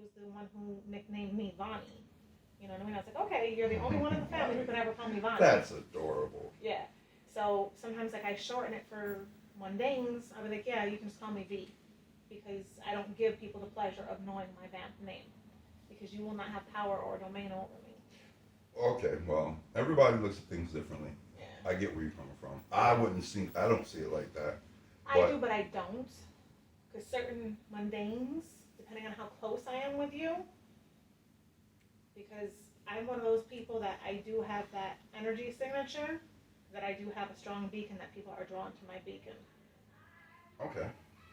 was the one who nicknamed me Vonnie. You know what I mean? I was like, okay, you're the only one in the family who could ever call me Vonnie. That's adorable. Yeah. So sometimes like I shorten it for mundanes. I'll be like, yeah, you can just call me V, because I don't give people the pleasure of knowing my vamp name, because you will not have power or domain over me. Okay, well, everybody looks at things differently. Yeah. I get where you're coming from. I don't see it like that. I do, but I don't. Because certain mundanes, depending on how close I am with you, because I'm one of those people that I do have that energy signature, that I do have a strong beacon that people are drawn to my beacon. Okay.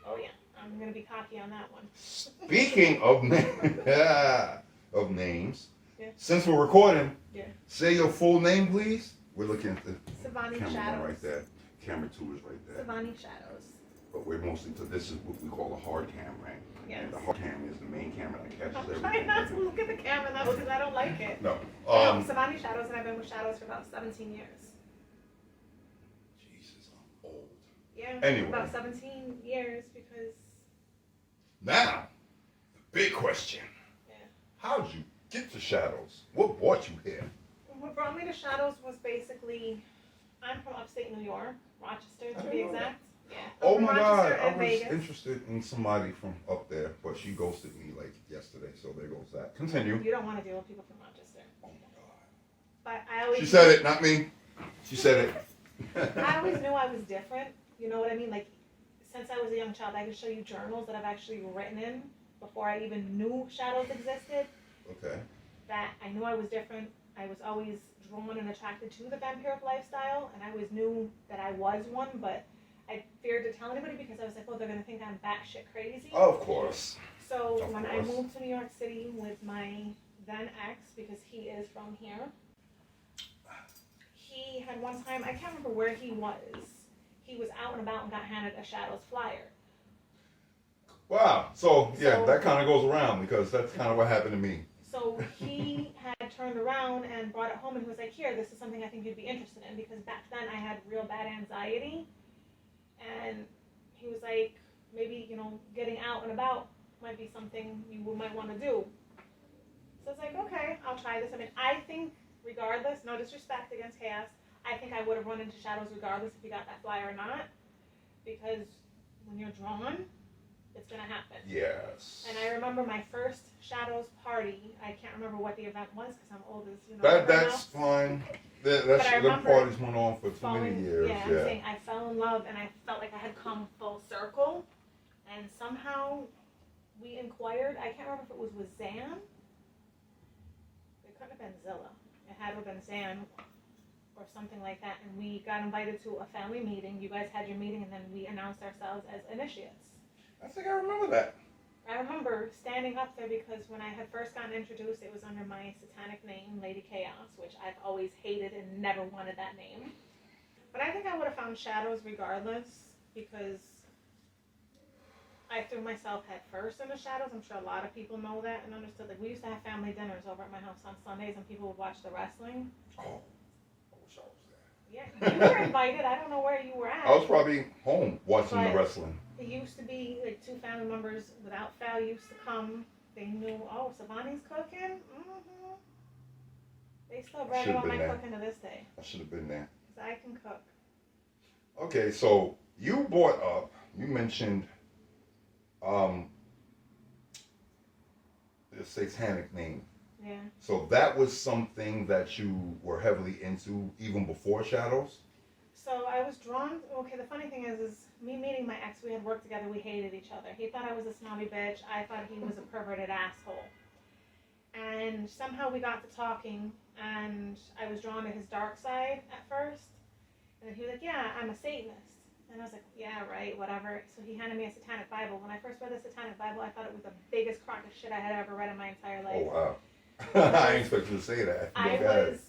Oh yeah, I'm going to be cocky on that one. Speaking of names, yeah. Since we're recording, yeah. Say your full name, please. We're looking at the Sivani camera Shadows. one right there. Camera 2 is right there. Sivani Shadows. But we're mostly, this is what we call a hard cam, right? Yes. And the hard cam is the main camera that catches everything. I'm trying not to look at the camera though, because I don't like it. No. Sivani Shadows, and I've been with Shadows for about 17 years. Jesus, I'm old. Yeah, anyway. About 17 years, because... Now, the big question. Yeah. How did you get to Shadows? What brought you here? What brought me to Shadows was basically, I'm from upstate New York, Rochester to be exact. Yeah. Oh my God, Rochester I was Vegas. interested in somebody from up there, but she ghosted me like yesterday, so there goes that. Continue. You don't want to deal with people from Rochester. Oh my God. But I always... She said it, not me. She said it. I always knew I was different, you know what I mean? Like, since I was a young child, I could show you journals that I've actually written in before I even knew Shadows existed. Okay. That I knew I was different. I was always drawn and attracted to the vampiric lifestyle, and I always knew that I was one, but I feared to tell anybody because I was like, well, they're going to think I'm batshit crazy. Of course. So when I moved to New York City with my then ex, because he is from here, he had one time, I can't remember where he was. He was out and about and got handed a Shadows flyer. Wow. So that kind of goes around, because that's kind of what happened to me. So he had turned around and brought it home, and he was like, here, this is something I think you'd be interested in, because back then I had real bad anxiety. And he was like, maybe, you know, getting out and about might be something you might want to do. So I was like, okay, I'll try this. I mean, I think regardless, no disrespect against Chaos, I think I would have run into Shadows regardless if you got that flyer or not. Because when you're drawn, it's going to happen. Yes. And I remember my first Shadows party. I can't remember what the event was because I'm old as, you know. That's fine. Them parties went on for too many years. Yeah, I'm saying I fell in love and I felt like I had come full circle. And somehow we inquired. I can't remember if it was with Zan. It couldn't have been Zilla. It had to have been Zan or something like that. And we got invited to a family meeting. You guys had your meeting, and then we announced ourselves as initiates. I think I remember that. I remember standing up there because when I had first gotten introduced, it was under my satanic name, Lady Chaos, which I've always hated and never wanted that name. But I think I would have found Shadows regardless, because I threw myself head first into Shadows. I'm sure a lot of people know that and understood. Like, we used to have family dinners over at my house on Sundays, and people would watch the wrestling. Oh, I wish I was there. Yeah, you were invited. I don't know where you were at. I was probably home watching the wrestling. It used to be like two family members without fail used to come. They knew, oh, Sivani's cooking. Mm-hmm. They still brag about my cooking to this day. I should have been there. Because I can cook. Okay, so you brought up, you mentioned the satanic name. Yeah. So that was something that you were heavily into even before Shadows? So I was drawn, okay, the funny thing is me meeting my ex, we had worked together, we hated each other. He thought I was a snobby bitch, I thought he was a perverted asshole. And somehow we got to talking, and I was drawn to his dark side at first. And then he was like, yeah, I'm a Satanist. And I was like, yeah, right, whatever. So he handed me a satanic Bible. When I first read the satanic Bible, I thought it was the biggest crock of shit I had ever read in my entire life. Oh, wow. I didn't expect you to say that. I was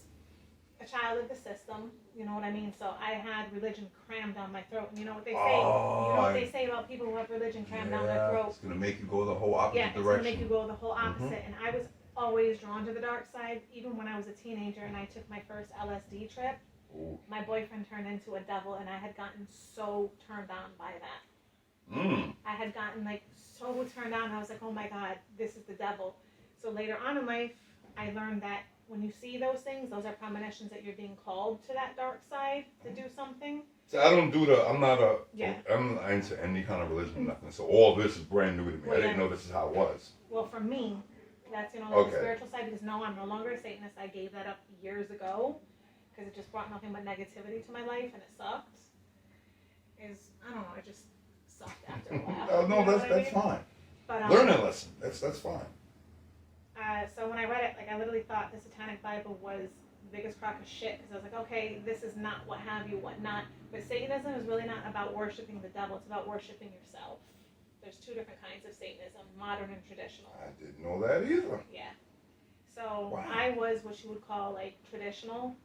a child of the system, you know what I mean? So I had religion crammed down my throat. And you know what they say? You know what they say about people who have religion crammed down their throat? It's going to make you go the whole opposite direction. Yeah, it's going to make you go the whole opposite. And I was always drawn to the dark side, even when I was a teenager and I took my first LSD trip. Ooh. My boyfriend turned into a devil, and I had gotten so turned on by that. I had gotten like so turned on. I was like, oh my God, this is the devil. So later on in life, I learned that when you see those things, those are premonitions that you're being called to that dark side to do something. So I'm not into any kind of religion or nothing. So all this is brand new to me. Well, I didn't know this is how it was. Well, for me, that's, the spiritual side, because no, I'm no longer a Satanist. I gave that up years ago because it just brought nothing but negativity to my life and it sucked. I don't know, it just sucked after a while. No, that's fine. But, learning lesson. That's fine. So when I read it, I literally thought the Satanic Bible was the biggest crock of shit, because I was like, okay, this is not what have you, what not. But Satanism is really not about worshiping the devil, it's about worshiping yourself. There's two different kinds of Satanism, modern and traditional. I didn't know that either. Yeah. So wow. I was what you would call traditional,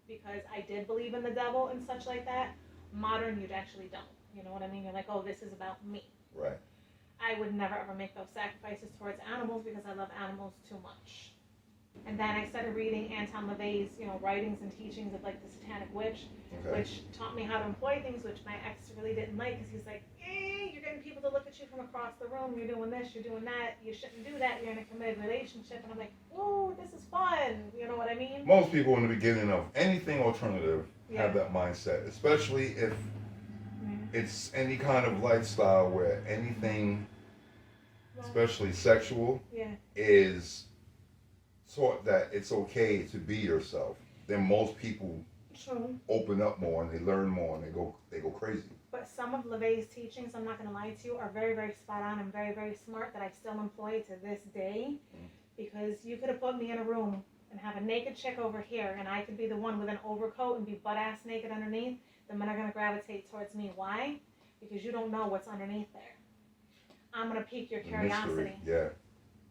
because I did believe in the devil and such like that. Modern, you actually don't. You know what I mean? You're like, oh, this is about me. Right. I would never ever make those sacrifices towards animals because I love animals too much. And then I started reading Anton LaVey's, writings and teachings of the Satanic Witch, which taught me how to employ things, which my ex really didn't like, because he's like, you're getting people to look at you from across the room, you're doing this, you're doing that, you shouldn't do that, you're in a committed relationship. And I'm like, whoa, this is fun. You know what I mean? Most people in the beginning of anything alternative have that mindset, especially if it's any kind of lifestyle where anything, especially sexual, is taught that it's okay to be yourself. Then most people open up more and they learn more and they go crazy. But some of LaVey's teachings, I'm not going to lie to you, are very, very spot on and very, very smart that I still employ to this day. Because you could have put me in a room and have a naked chick over here, and I could be the one with an overcoat and be butt-ass naked underneath. The men are going to gravitate towards me. Why? Because you don't know what's underneath there. I'm going to pique your curiosity. Yeah.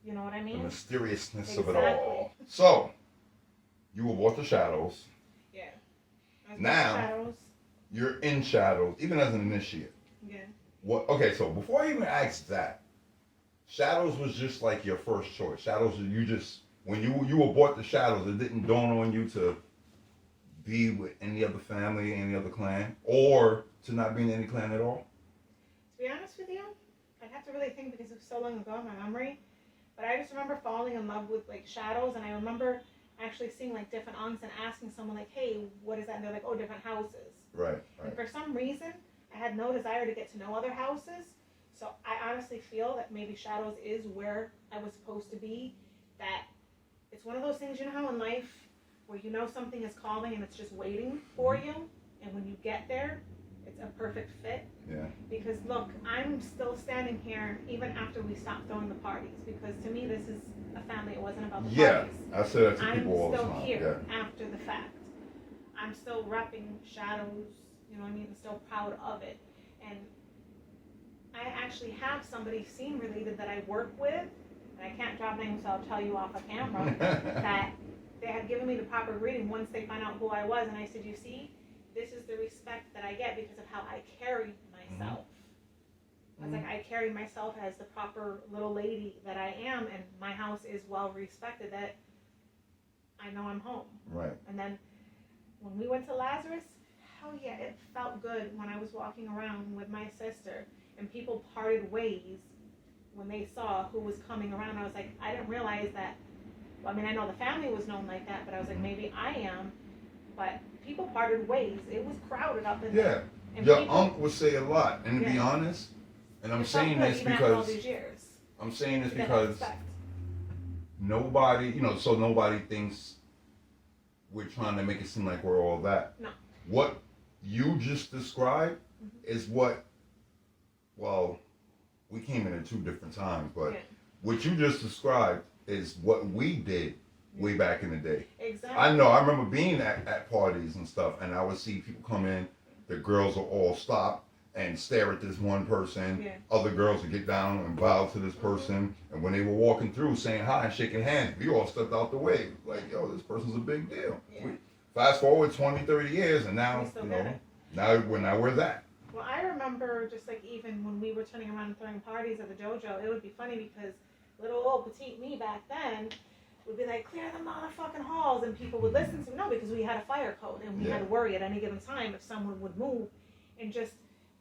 You know what I mean? The mysteriousness of it all. So, you were bought the shadows. Yeah. Now, shadows. You're in shadows, even as an initiate. Yeah. What? Okay, so before I even asked that, shadows was just like your first choice. Shadows, you just, when you were bought the shadows, it didn't dawn on you to be with any other family, any other clan, or to not be in any clan at all? To be honest with you, I'd have to really think because it was so long ago in my memory. But I just remember falling in love with shadows, and I remember actually seeing different aunts and asking someone hey, what is that? And they're like, oh, different houses. Right. And for some reason, I had no desire to get to know other houses. So I honestly feel that maybe shadows is where I was supposed to be. That it's one of those things, how in life where something is calling and it's just waiting for you, and when you get there, it's a perfect fit. Yeah. Because look, I'm still standing here even after we stopped throwing the parties, because to me this is a family. It wasn't about the parties. I say that to people all the time. I'm still here after the fact. I'm still repping shadows, you know what I mean? I'm still proud of it. And I actually have somebody scene related that I work with, and I can't drop names, so I'll tell you off of camera, that they had given me the proper reading once they found out who I was, and I said, you see, this is the respect that I get because of how I carry myself. I was like, I carry myself as the proper little lady that I am, and my house is well respected, that I know I'm home. Right. And then when we went to Lazarus, hell yeah, it felt good when I was walking around with my sister and people parted ways when they saw who was coming around. I was like, I didn't realize that. Well, I mean, I know the family was known like that, but I was like, maybe I am. But people parted ways. It was crowded up in there. And your uncle would say a lot, and to be honest, and I'm saying this because nobody, so nobody thinks we're trying to make it seem like we're all that. No. What you just described is what, well, we came in at two different times, but what you just described is what we did way back in the day. Exactly. I know, I remember being at parties and stuff, and I would see people come in, the girls will all stop and stare at this one person. Other girls would get down and bow to this person, and when they were walking through saying hi and shaking hands, we all stepped out the way. Like, yo, this person's a big deal. Fast forward 20, 30 years, and now, now we're that. Well, I remember just even when we were turning around and throwing parties at the dojo, it would be funny because little old petite me back then would be like, clear the motherfucking halls, and people would listen to me. No, because we had a fire code, and we had to worry at any given time if someone would move. And just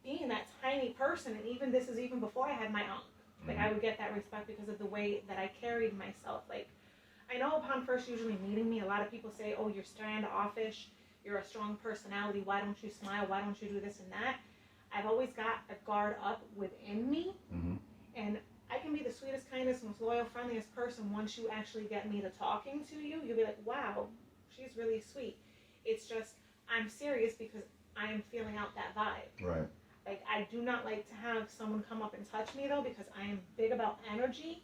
being that tiny person, and even this is even before I had my unk. Like, I would get that respect because of the way that I carried myself. Like, I know upon first usually meeting me, a lot of people say, oh, you're standoffish, you're a strong personality, why don't you smile, why don't you do this and that? I've always got a guard up within me, and I can be the sweetest, kindest, most loyal, friendliest person once you actually get me to talking to you. You'll be like, wow, she's really sweet. It's just, I'm serious because I am feeling out that vibe. Right. Like, I do not like to have someone come up and touch me, though, because I am big about energy.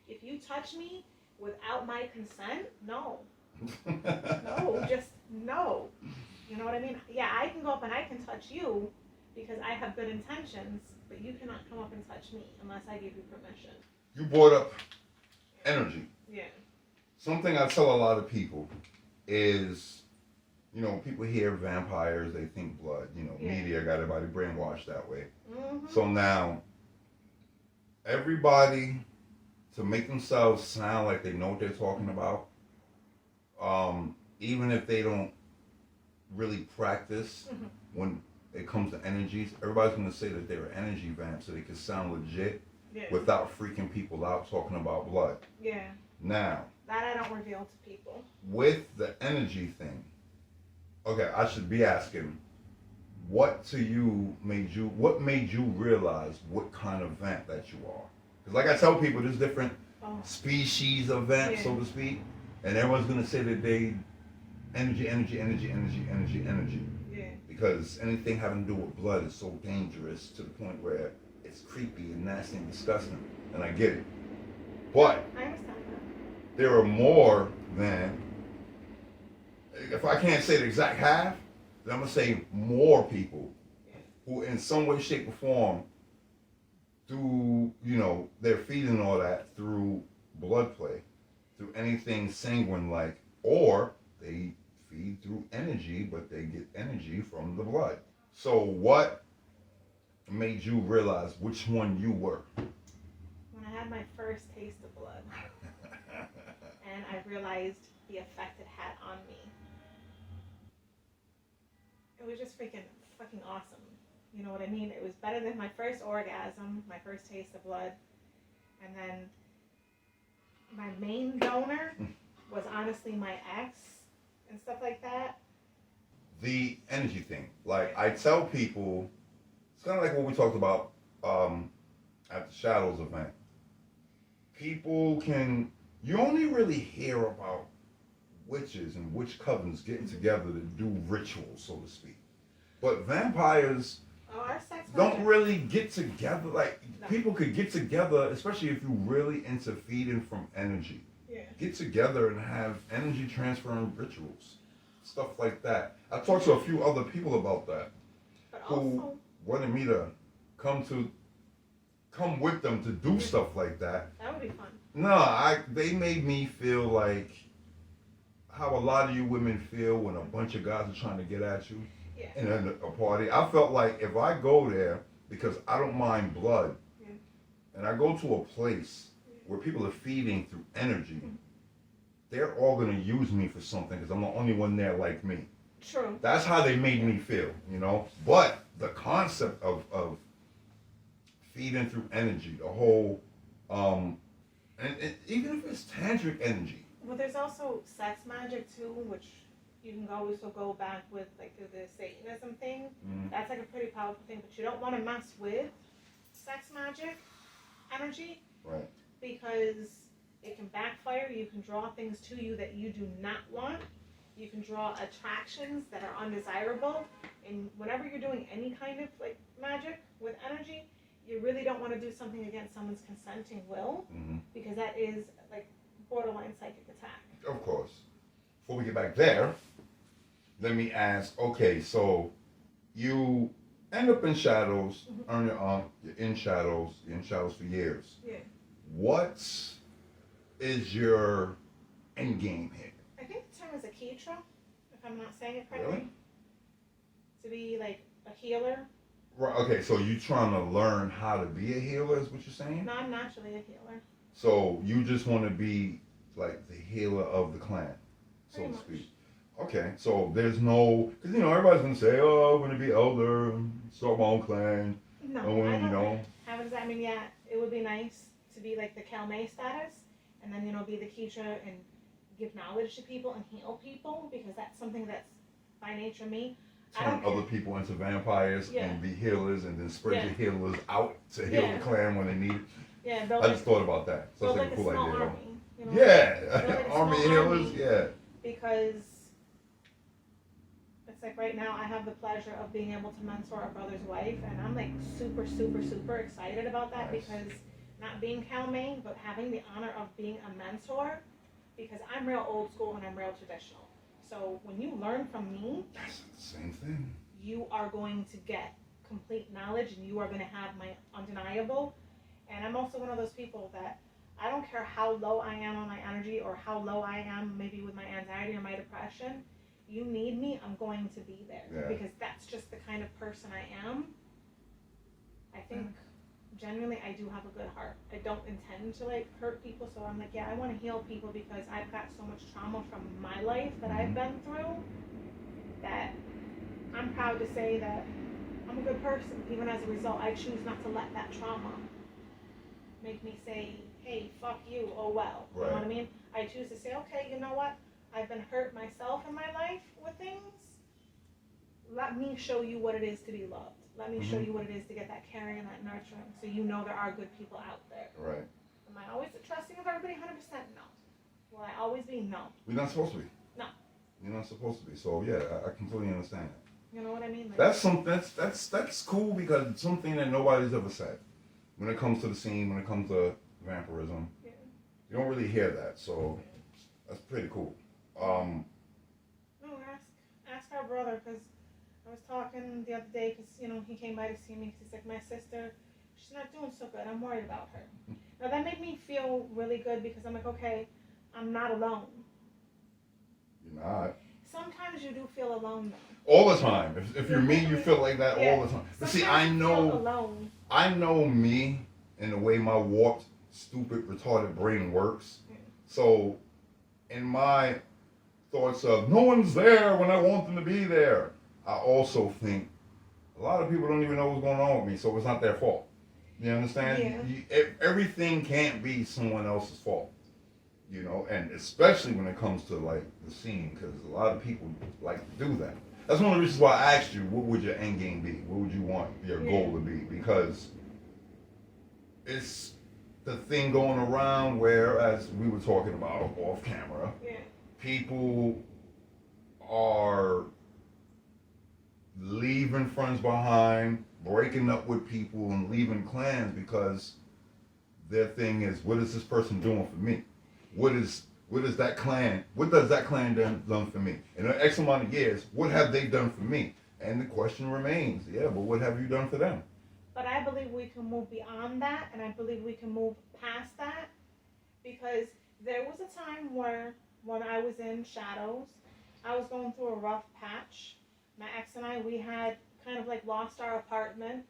If you touch me without my consent, no. No, just no. You know what I mean? Yeah, I can go up and I can touch you because I have good intentions, but you cannot come up and touch me unless I give you permission. You brought up energy. Yeah. Something I tell a lot of people is, you know, people hear vampires, they think blood. You know, media got everybody brainwashed that way. So now, everybody, to make themselves sound like they know what they're talking about, even if they don't really practice when it comes to energies, everybody's going to say that they're an energy vamp so they can sound legit without freaking people out talking about blood. Yeah. Now, that I don't reveal to people. With the energy thing, okay, I should be asking, what made you realize what kind of vamp that you are? Because like I tell people, there's different species of vamps, so to speak, and everyone's going to say that they energy. Yeah. Because anything having to do with blood is so dangerous to the point where it's creepy and nasty and disgusting, and I get it. But I understand that. there are more than, if I can't say the exact half, then I'm going to say more people who in some way, shape, or form, through, you know, they're feeding all that through blood play, through anything sanguine-like, or they feed through energy, but they get energy from the blood. So what made you realize which one you were? When I had my first taste of blood, and I realized the effect it had on me. It was just fucking awesome. You know what I mean? It was better than my first orgasm, my first taste of blood. And then my main donor was honestly my ex and stuff like that. The energy thing. Like, I tell people, it's kind of like what we talked about at the Shadows event. People you only really hear about witches and witch covens getting together to do rituals, so to speak. But vampires don't really get together. Like, people could get together, especially if you're really into feeding from energy. Yeah. Get together and have energy transferring rituals. Stuff like that. I talked to a few other people about that. But who also wanted me to come with them to do stuff like that. That would be fun. No, they made me feel like how a lot of you women feel when a bunch of guys are trying to get at you in a party. I felt like if I go there, because I don't mind blood, and I go to a place where people are feeding through energy, they're all going to use me for something because I'm the only one there like me. True. That's how they made me feel, you know? But the concept of feeding through energy, the whole, and even if it's tantric energy. Well, there's also sex magic too, which you can also go back with, like, the Satanism thing. That's like a pretty powerful thing, but you don't want to mess with sex magic energy. Right. Because it can backfire. You can draw things to you that you do not want. You can draw attractions that are undesirable. And whenever you're doing any kind of, like, magic with energy, you really don't want to do something against someone's consenting will, because that is, like, borderline psychic attack. Of course. Before we get back there, let me ask, okay, so you end up in Shadows, earn your you're in Shadows for years. Yeah. What is your end game here? I think the term is a Ketra, if I'm not saying it correctly. Really? To be, like, a healer. Right, okay, so you trying to learn how to be a healer is what you're saying? No, I'm naturally a healer. So you just want to be like the healer of the clan, so to speak. Okay, so there's no, because everybody's gonna say, oh, I'm gonna be elder, start my own clan. No, And when, I don't have it. I mean, yeah, it would be nice to be like the Kalmay status, and then be the Keisha and give knowledge to people and heal people, because that's something that's by nature me. I turn don't other care. people into vampires Yeah. and be healers, and then spread Yeah. your healers out to heal Yeah. the clan when they need it. Yeah, build I like, just thought about that. So build it's like like a a cool small idea. army. Yeah, Build like a army small healers. army, Yeah. because it's like right now I have the pleasure of being able to mentor a brother's wife, and I'm like super, super, super excited about that. Nice. Because not being Kalmay, but having the honor of being a mentor, because I'm real old school and I'm real traditional. So when you learn from me, That's the same thing. you are going to get complete knowledge, and you are going to have my undeniable. And I'm also one of those people that I don't care how low I am on my energy, or how low I am maybe with my anxiety or my depression. You need me, I'm going to be there. Yeah. Because that's just the kind of person I am. I think genuinely I do have a good heart. I don't intend to like hurt people, so I'm like, yeah, I want to heal people, because I've got so much trauma from my life that I've been through, that I'm proud to say that I'm a good person. Even as a result, I choose not to let that trauma make me say, hey, fuck you, oh well. You know what I mean? I choose to say, okay, you know what? I've been hurt myself in my life with things. Let me show you what it is to be loved. Let me show you what it is to get that caring and that nurturing, so you know there are good people out there. Right. Am I always trusting of everybody 100%? No. Will I always be? No. We're not supposed to be. No. You're not supposed to be. So yeah, I completely understand that. You know what I mean? Like, That's cool, because it's something that nobody's ever said. When it comes to the scene, when it comes to vampirism, yeah. you don't really hear that. So that's pretty cool. No, ask our brother, because I was talking the other day, because he came by to see me, because he's like, my sister, she's not doing so good. I'm worried about her. Now that made me feel really good, because I'm like, okay, I'm not alone. You're not. Sometimes you do feel alone though. All the time. If you're me, you feel like that all the time. But see, Sometimes you feel alone. I know me and the way my warped, stupid, retarded brain works. So, in my thoughts of no one's there when I want them to be there, I also think a lot of people don't even know what's going on with me, so it's not their fault. You understand? Yeah. Everything can't be someone else's fault. And especially when it comes to like the scene, because a lot of people like to do that. That's one of the reasons why I asked you, what would your end game be? What would you want your goal to be? Because it's the thing going around where, as we were talking about off camera, people are leaving friends behind, breaking up with people, and leaving clans because their thing is, what is this person doing for me? What does that clan done for me? In an X amount of years, what have they done for me? And the question remains, but what have you done for them? But I believe we can move beyond that, and I believe we can move past that, because there was a time where, when I was in Shadows, I was going through a rough patch. My ex and I, we had kind of like lost our apartment.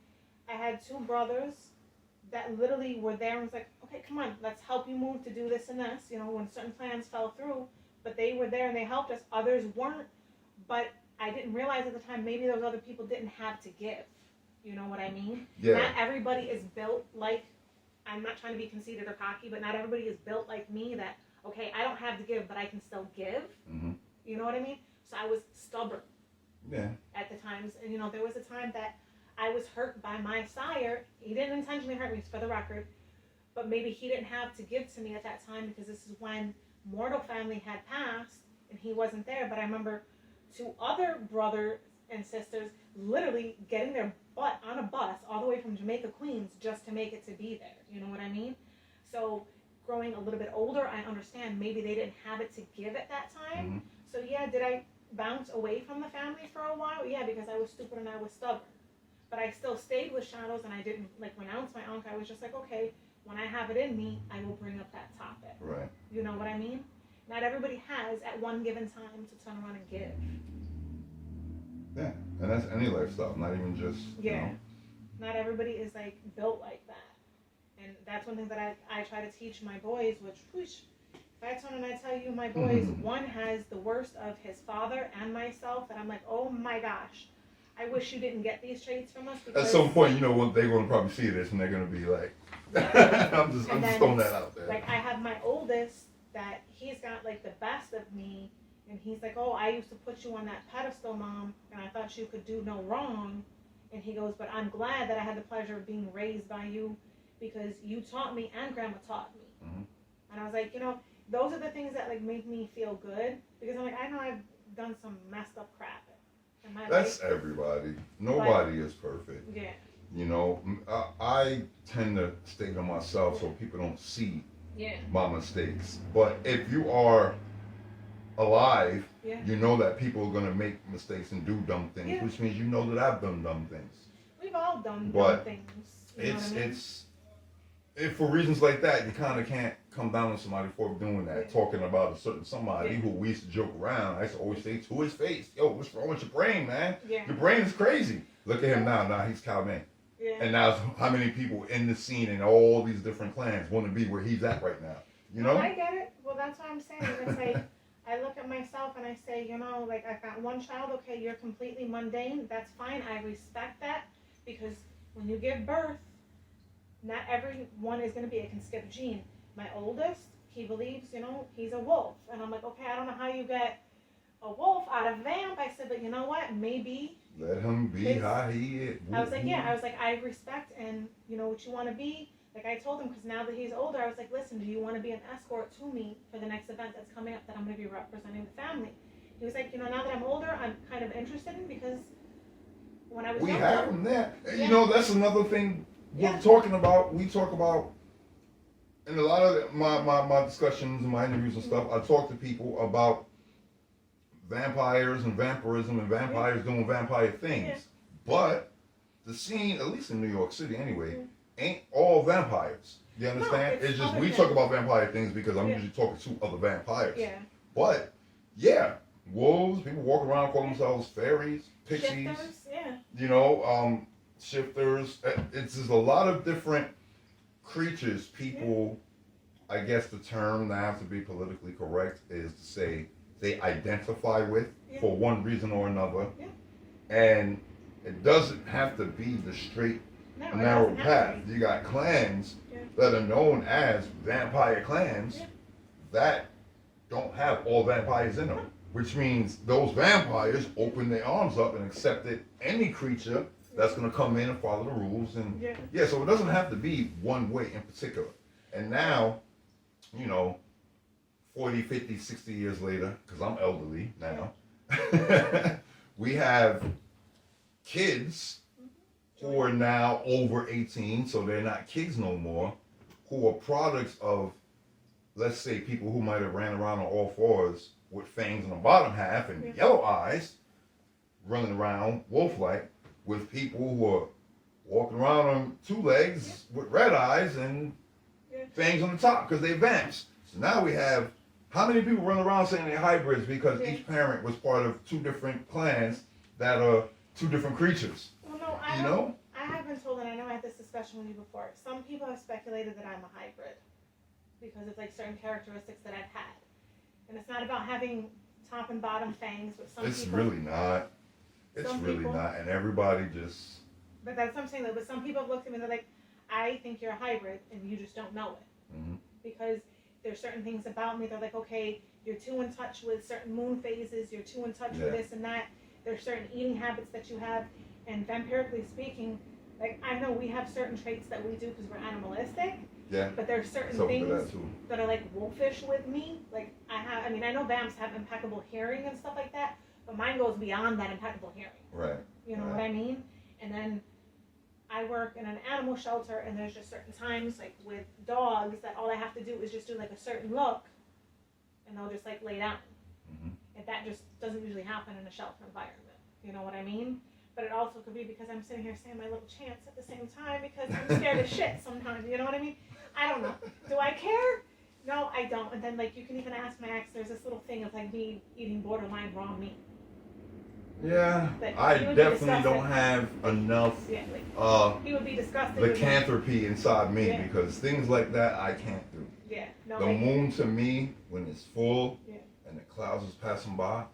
I had two brothers that literally were there and was like, okay, come on, let's help you move to do this and this, when certain plans fell through. But they were there and they helped us. Others weren't. But I didn't realize at the time, maybe those other people didn't have to give. You know what I mean? Yeah. Not everybody is built like, I'm not trying to be conceited or cocky, but not everybody is built like me, that, okay, I don't have to give, but I can still give. Mm-hmm. You know what I mean? So I was stubborn. Yeah. At the times. And, there was a time that I was hurt by my sire. He didn't intentionally hurt me, for the record, but maybe he didn't have to give to me at that time, because this is when mortal family had passed and he wasn't there. But I remember two other brothers and sisters literally getting their butt on a bus all the way from Jamaica, Queens, just to make it to be there. You know what I mean? So growing a little bit older, I understand maybe they didn't have it to give at that time. Mm-hmm. So yeah, did I bounce away from the family for a while? Yeah, because I was stupid and I was stubborn. But I still stayed with Shadows, and I didn't renounce my uncle. I was just like, okay, when I have it in me, I will bring up that topic. Right. You know what I mean? Not everybody has at one given time to turn around and give. Yeah, and that's any lifestyle, not even just Not everybody is built like that, and that's one thing that I try to teach my boys. Which, whoosh, If I turn and I tell you my boys, one has the worst of his father and myself, and I'm like, oh my gosh, I wish you didn't get these traits from us. At some point, they're going to probably see this and they're going to be like, I'm just throwing that out there. Like, I have my oldest that he's got like the best of me, and he's like, oh, I used to put you on that pedestal, Mom, and I thought you could do no wrong. And he goes, but I'm glad that I had the pleasure of being raised by you because you taught me and Grandma taught me. And I was like, those are the things that like make me feel good because I'm like, I know I've done some messed up crap in my life. That's everybody. Nobody is perfect. Yeah. I tend to stay to myself so people don't see Yeah. my mistakes. But if you are alive, Yeah. you know that people are going to make mistakes and do dumb things, which means you know that I've done dumb things. We've all done dumb things. If for reasons like that, you kind of can't come down on somebody for doing that, talking about a certain somebody who we used to joke around. I used to always say to his face, yo, what's wrong with your brain, man? Yeah. Your brain is crazy. Look at him now. Now he's Calvin. Yeah. And now how many people in the scene in all these different clans want to be where he's at right now? You know? I get it. Well, that's what I'm saying. It's like, I look at myself and I say, like I've got one child, okay, you're completely mundane. That's fine. I respect that because when you give birth, not everyone is going to be, it can skip a gene. My oldest, he believes, he's a wolf. And I'm like, okay, I don't know how you get a wolf out of vamp. I said, but you know what? Maybe. Let him be how he is. I was like, I respect and what you want to be. Like I told him, because now that he's older, I was like, listen, do you want to be an escort to me for the next event that's coming up that I'm going to be representing the family? He was like, now that I'm older, I'm kind of interested in because when I was younger. We have him there. Yeah. That's another thing we're talking about. We talk about, in a lot of my discussions and my interviews and stuff, I talk to people about vampires and vampirism and vampires doing vampire things. Yeah. But the scene, at least in New York City anyway, ain't all vampires. You understand? No, it's just we talk about vampire things because I'm usually talking to other vampires. Yeah. But wolves, people walk around call themselves fairies, pixies. Shifters, shifters. It's just a lot of different creatures. People, I guess the term that has to be politically correct is to say they identify with for one reason or another. Yeah. And it doesn't have to be the straight narrow path. You got clans that are known as vampire clans that don't have all vampires in them, which means those vampires open their arms up and accepted any creature that's going to come in and follow the rules. And so it doesn't have to be one way in particular. And now, 40, 50, 60 years later, because I'm elderly now, we have kids who are now over 18, so they're not kids no more, who are products of, let's say, people who might have ran around on all fours with fangs on the bottom half and yellow eyes, running around wolf-like, with people who are walking around on two legs with red eyes and fangs on the top because they're vamps. So now we have, how many people run around saying they're hybrids because each parent was part of two different clans that are two different creatures? Well, no, I have been told, and I know I had this discussion with you before, some people have speculated that I'm a hybrid because of like certain characteristics that I've had. And it's not about having top and bottom fangs, but some It's people... really not. It's really not. And everybody just... But that's what I'm saying though, but some people have looked at me and they're like, I think you're a hybrid and you just don't know it. Mm-hmm. Because there's certain things about me, they're like, okay, you're too in touch with certain moon phases, you're too in touch with this and that. There's certain eating habits that you have. And vampirically speaking, like I know we have certain traits that we do because we're animalistic. Yeah. But there's certain things that are like wolfish with me. Like I know vamps have impeccable hearing and stuff like that, but mine goes beyond that impeccable hearing. Right. You know what I mean? And then I work in an animal shelter, and there's just certain times, like with dogs, that all I have to do is just do like a certain look, and they'll just like lay down. Mm-hmm. And that just doesn't usually happen in a shelter environment. You know what I mean? But it also could be because I'm sitting here saying my little chants at the same time because I'm scared of shit sometimes. You know what I mean? I don't know. Do I care? No, I don't. And then like you can even ask my ex. There's this little thing of like me eating borderline raw meat. Yeah, I definitely don't have enough he would be disgusted lycanthropy inside me because things like that I can't do. Yeah. No, The moon to me, when it's full and the clouds is passing by,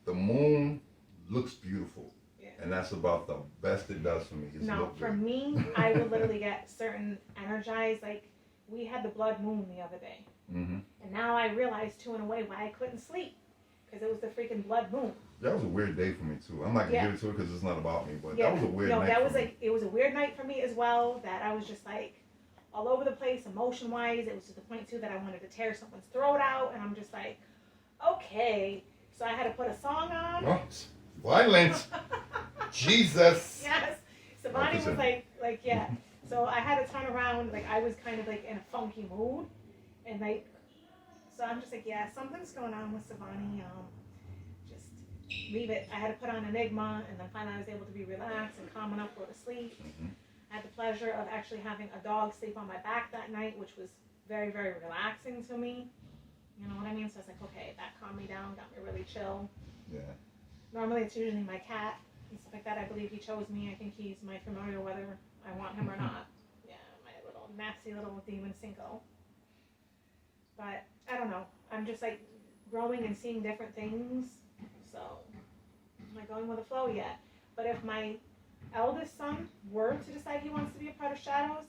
the moon looks beautiful. Yeah. And that's about the best it does for me. No, for me, I would literally get certain energized. Like, we had the blood moon the other day. Mm-hmm. And now I realize, too, in a way, why I couldn't sleep. Because it was the freaking blood moon. That was a weird day for me, too. I'm not going to give it to it because it's not about me. But that was a weird night that was it was a weird night for me as well. That I was just like, all over the place, emotion-wise. It was to the point, too, that I wanted to tear someone's throat out. And I'm just like, okay. So I had to put a song on. Oh, violent. Jesus. Yes. Sivani was like, yeah. So I had to turn around. Like, I was kind of like in a funky mood. And like, so I'm just like, yeah, something's going on with Sivani. Just leave it. I had to put on Enigma, and then finally I was able to be relaxed and calm enough to go to sleep. Mm-hmm. I had the pleasure of actually having a dog sleep on my back that night, which was very, very relaxing to me. You know what I mean? So I was like, okay, that calmed me down, got me really chill. Yeah. Normally it's usually my cat and stuff like that. I believe he chose me. I think he's my familiar, whether I want him or not. Yeah, my little nasty little demon Cinco. But I don't know. I'm just like growing and seeing different things. So I'm not going with the flow yet. But if my eldest son were to decide he wants to be a part of Shadows,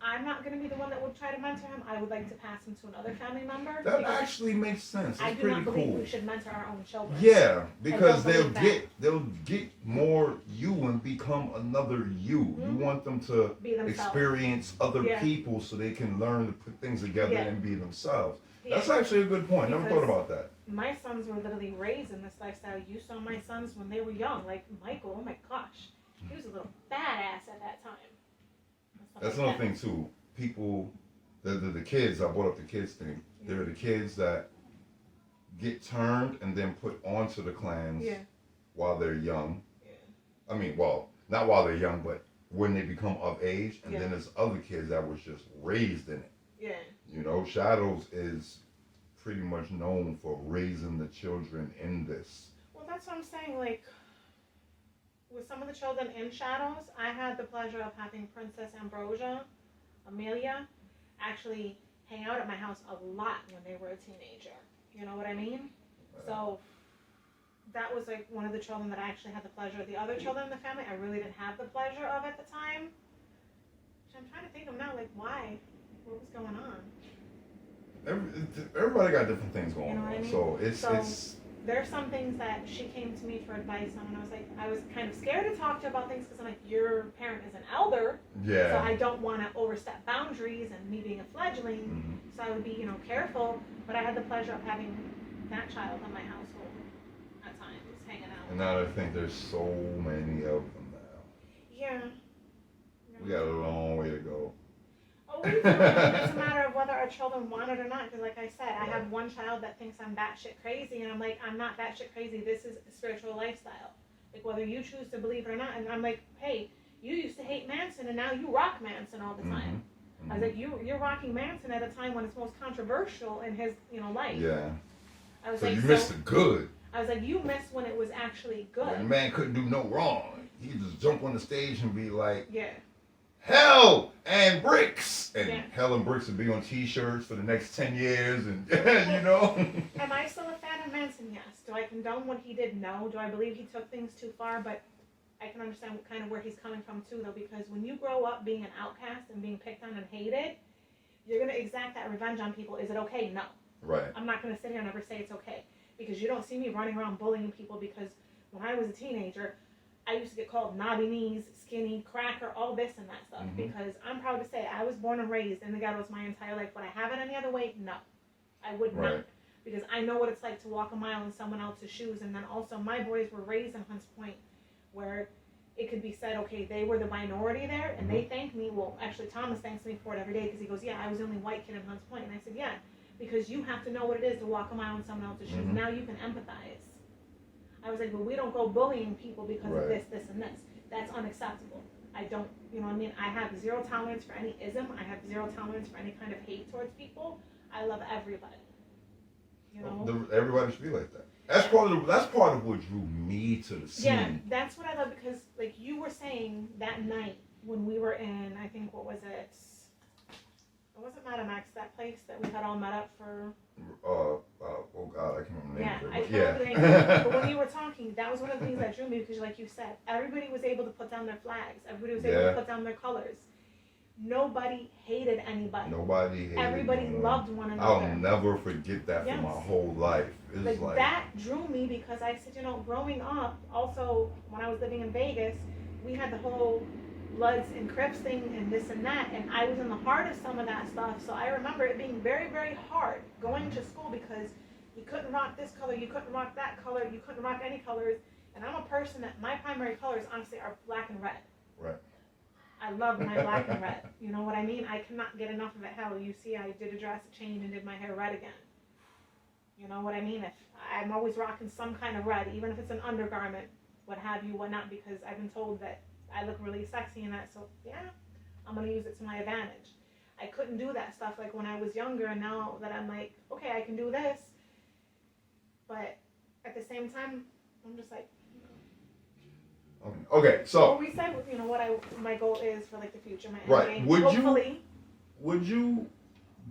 I'm not going to be the one that would try to mentor him. I would like to pass him to another family member. That actually makes sense. It's I do not believe we should mentor our own children. Yeah, because they'll get more you and become another you. Mm-hmm. You want them to experience other people so they can learn to put things together and be themselves. Yeah. That's actually a good point. Never thought about that. My sons were literally raised in this lifestyle. You saw my sons when they were young. Like Michael, oh my gosh, he was a little badass at that time. That's another thing too. People, the kids. I brought up the kids thing. Yeah. They're the kids that get turned and then put onto the clans while they're young. Yeah. I mean, well, not while they're young, but when they become of age. And then there's other kids that was just raised in it. Yeah. You know, Shadows is pretty much known for raising the children in this. Well, that's what I'm saying. Like, with some of the children in Shadows, I had the pleasure of having Princess Amelia, actually hang out at my house a lot when they were a teenager. You know what I mean? So that was like one of the children that I actually had the pleasure of. The other children in the family, I really didn't have the pleasure of at the time. Which I'm trying to think of now, like, why? What was going on? Everybody got different things going on. I mean? So it's there are some things that she came to me for advice on, and I was kind of scared to talk to her about things because I'm like, your parent is an elder, so I don't want to overstep boundaries, and me being a fledgling, so I would be, careful. But I had the pleasure of having that child in my household at times, hanging out. And now I think there's so many of them now. Yeah. We got a long way to go. Oh, we do. It's a matter of whether our children want it or not. Because, like I said, I have one child that thinks I'm batshit crazy, and I'm like, I'm not batshit crazy. This is a spiritual lifestyle. Like, whether you choose to believe it or not. And I'm like, hey, you used to hate Manson, and now you rock Manson all the time. I was like, you're rocking Manson at a time when it's most controversial in his, life. Yeah. I was so like, you missed the good. I was like, you missed when it was actually good. When the man couldn't do no wrong. He could just jump on the stage and be like, hell and bricks, and hell and bricks would be on T-shirts for the next 10 years, and Am I still a fan of Manson? Yes. Do I condone what he did? No. Do I believe he took things too far? But I can understand kind of where he's coming from too, though, because when you grow up being an outcast and being picked on and hated, you're gonna exact that revenge on people. Is it okay? No. Right. I'm not gonna sit here and ever say it's okay, because you don't see me running around bullying people. Because when I was a teenager, I used to get called knobby knees, skinny, cracker, all this and that stuff. Because I'm proud to say I was born and raised in the ghettos my entire life. Would I have it any other way? No, I would not. Because I know what it's like to walk a mile in someone else's shoes. And then also my boys were raised in Hunts Point, where it could be said, okay, they were the minority there, and they thank me. Well, actually, Thomas thanks me for it every day, because he goes, yeah, I was the only white kid in Hunts Point. And I said, yeah, because you have to know what it is to walk a mile in someone else's shoes. Now you can empathize. I was like, well, we don't go bullying people because of this, this, and this. That's unacceptable. I don't, I have zero tolerance for any ism. I have zero tolerance for any kind of hate towards people. I love everybody. Everybody should be like that. That's part of what drew me to the scene. Yeah, that's what I love, because like you were saying that night when we were in, I think, what was it? It wasn't Madam X, that place that we had all met up for. Oh God, I can't remember the name of it. I But can't remember the name. But when you were talking, that was one of the things that drew me because, like you said, everybody was able to put down their flags. Everybody was able to put down their colors. Nobody hated anybody. Nobody hated Everybody loved one another. I'll never forget that for my whole life. It's like that drew me because I said, you know, growing up, also when I was living in Vegas, we had the whole Bloods and Crips thing and this and that, and I was in the heart of some of that stuff. So I remember it being very, very hard going to school because you couldn't rock this color, you couldn't rock that color, you couldn't rock any colors. And I'm a person that my primary colors honestly are black and red. Right. I love my black and red. You know what I mean? I cannot get enough of it. Hell, you see, I did a drastic change and did my hair red again. You know what I mean? If I'm always rocking some kind of red, even if it's an undergarment, what have you, whatnot, because I've been told that I look really sexy in that. So yeah, I'm gonna use it to my advantage. I couldn't do that stuff like when I was younger, and now that I'm like, okay, I can do this, but at the same time, I'm just like. Okay, so Well, we said, you know, what my goal is for like the future. My right, endgame. would you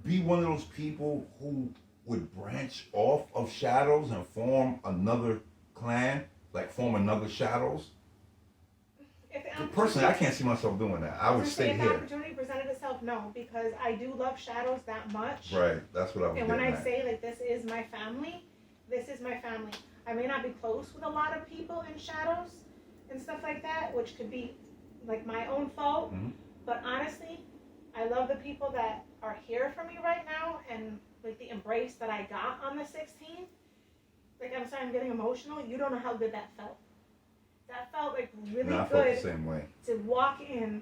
be one of those people who would branch off of Shadows and form another clan, like form another Shadows? Personally, I can't see myself doing that. I would stay here. If the opportunity presented itself, no, because I do love Shadows that much. Right, that's what I was And getting when I at. say like this is my family, this is my family. I may not be close with a lot of people in Shadows and stuff like that, which could be like my own fault. Mm-hmm. But honestly, I love the people that are here for me right now, and like the embrace that I got on the 16th. Like, I'm sorry, I'm getting emotional. You don't know how good that felt. That felt like really I good. felt the same way. To walk in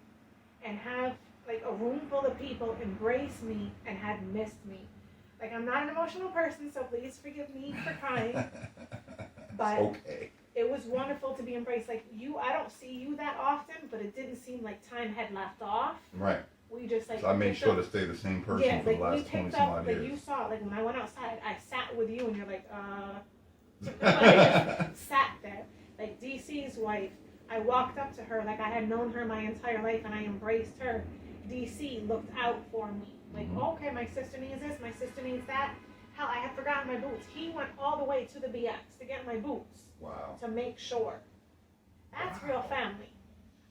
and have like a room full of people embrace me and had missed me. Like, I'm not an emotional person, so please forgive me for crying. But okay. It was wonderful to be embraced. Like I don't see you that often, but it didn't seem like time had left off. Right. We just like. So I made sure to stay the same person for the last 20 some odd years. Like you saw, like when I went outside, I sat with you, and you're like, I just sat there. Like DC's wife, I walked up to her like I had known her my entire life, and I embraced her. DC looked out for me. Like, okay, my sister needs this, my sister needs that. Hell, I had forgotten my boots. He went all the way to the BX to get my boots. Wow. To make sure. That's real family.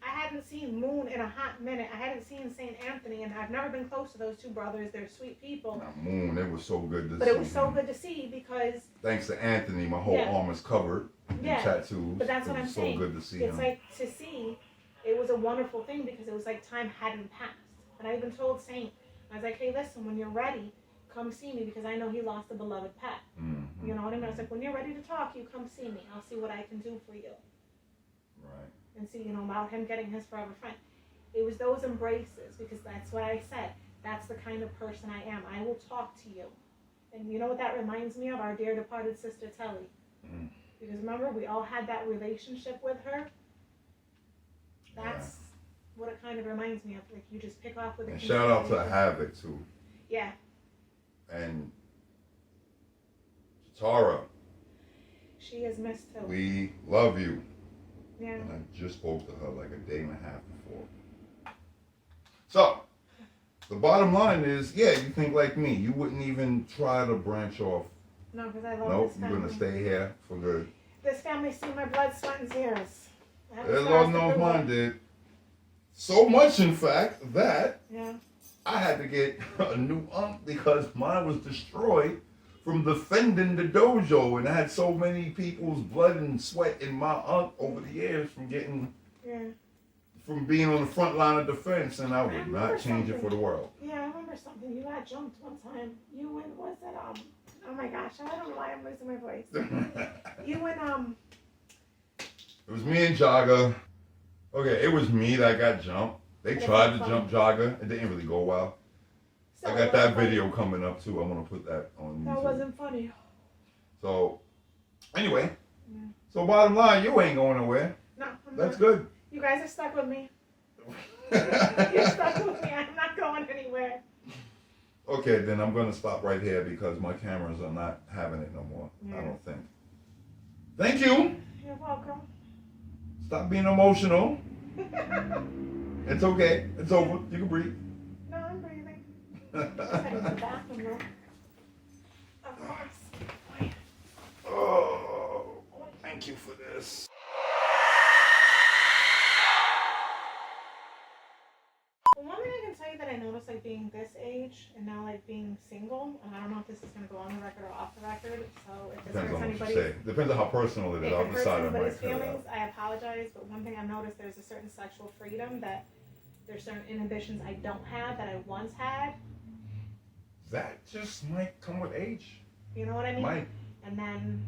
I hadn't seen Moon in a hot minute. I hadn't seen St. Anthony, and I've never been close to those two brothers. They're sweet people. Now, Moon, it was so good to see. But it was so good to see because... Thanks to Anthony, my whole arm is covered in tattoos. But that's what I'm saying. It was so good to see him. It's like, to see, it was a wonderful thing because it was like time hadn't passed. And I even told Saint, I was like, hey, listen, when you're ready, come see me because I know he lost a beloved pet. Mm-hmm. You know what I mean? I was like, when you're ready to talk, you come see me. I'll see what I can do for you. Right. And see, you know, about him getting his forever friend. It was those embraces because that's what I said. That's the kind of person I am. I will talk to you. And you know what that reminds me of? Our dear departed sister Telly. Mm. Because remember, we all had that relationship with her. That's what it kind of reminds me of. Like, you just pick off with a... And shout out to Havoc, too. Yeah. And Tara. She is missed, too. We love you. Yeah. And I just spoke to her like a day and a half before. So, the bottom line is, yeah, you think like me. You wouldn't even try to branch off. No, because I love nope, this family. You're going to stay here for good. This family see my blood, sweat, and tears. Lord knows mine did. So much, in fact, that I had to get a new unk because mine was destroyed from defending the dojo, and I had so many people's blood and sweat in my unk over the years from getting, from being on the front line of defense, and I would not change it for the world. Yeah, I remember something. You got jumped one time. You and was it oh my gosh, I don't know why I'm losing my voice. You and It was me and Jogga. Okay, it was me that got jumped. They tried to jump Jogga. It didn't really go well. So I got that video coming up too. I want to put that on YouTube. That wasn't funny. So, anyway. Yeah. So bottom line, you ain't going nowhere. No, that's good. You guys are stuck with me. You're stuck with me. I'm not going anywhere. Okay, then I'm going to stop right here because my cameras are not having it no more. I don't think. Thank you. You're welcome. Stop being emotional. It's okay. It's over. You can breathe. No, I'm breathing. Just heading to the bathroom though. Of course. Oh, thank you for this. Well, one thing I can tell you that I noticed, like, being this age and now, like, being single, and I don't know if this is going to go on the record or off the record, so if this Depends hurts on what you anybody's, say. Depends on how personal it is. I'll decide I might anybody's cut it feelings, out. I apologize, but one thing I've noticed, there's a certain sexual freedom that there's certain inhibitions I don't have that I once had. That just might come with age. You know what I mean? Might. And then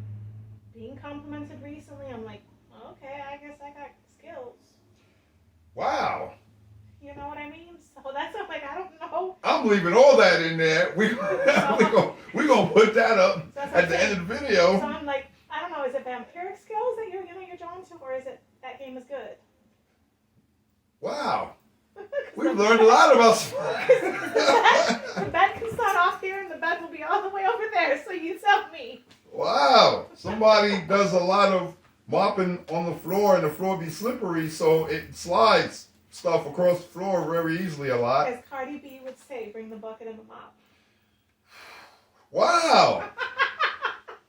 being complimented recently, I'm like, okay, I guess I got skills. Wow. You know what I mean? So that's like, I don't know. I'm leaving all that in there. We gonna put that up So at the end of the video. So I'm like, I don't know, is it vampiric skills that you're drawn to, or is it that game is good? Wow. We've learned a lot about The bed can start off here and the bed will be all the way over there, so you tell me. Wow. Somebody does a lot of mopping on the floor and the floor be slippery, so it slides stuff across the floor very easily a lot. As Cardi B would say, bring the bucket and the mop. Wow.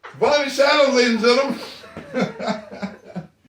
Sivani Shadows, ladies and gentlemen.